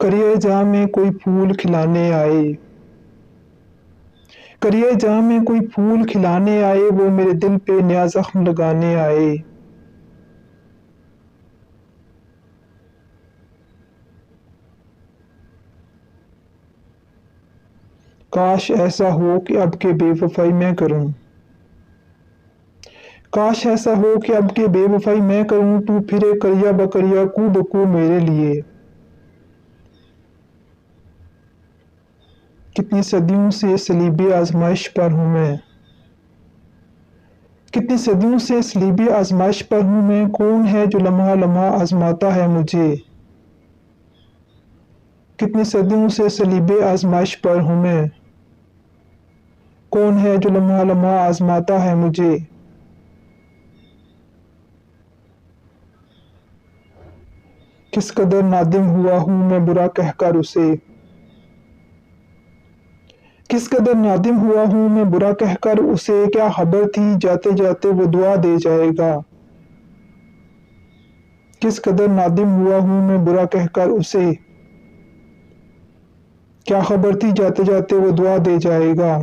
करिए जहाँ में कोई फूल खिलाने आए, करिए जहाँ में कोई फूल खिलाने आए, वो मेरे दिल पे नया जख्म लगाने आए। काश ऐसा हो कि अब के बेवफाई मैं करूं, काश ऐसा हो कि अब के बेवफाई मैं करूं, तू फिरे करिया बकरिया कू बकू मेरे लिए। कितनी सदियों से सलीबी आजमाइश पर हूं मैं, कितनी सदियों से सलीबी आजमाइश पर हूं मैं। कौन है जो लम्हा लम्हा आजमाता है मुझे, कितनी सदियों से सलीबी आजमाइश पर हूं मैं। कौन है जो लम्हा लम्हा आजमाता है मुझे। किस कदर नादिम हुआ हूं मैं बुरा कहकर उसे, किस कदर नादिम हुआ हूं मैं बुरा कहकर उसे। क्या खबर थी जाते जाते वो दुआ दे जाएगा। किस कदर नादिम हुआ हूं मैं बुरा कहकर उसे, क्या खबर थी जाते जाते वो दुआ दे जाएगा।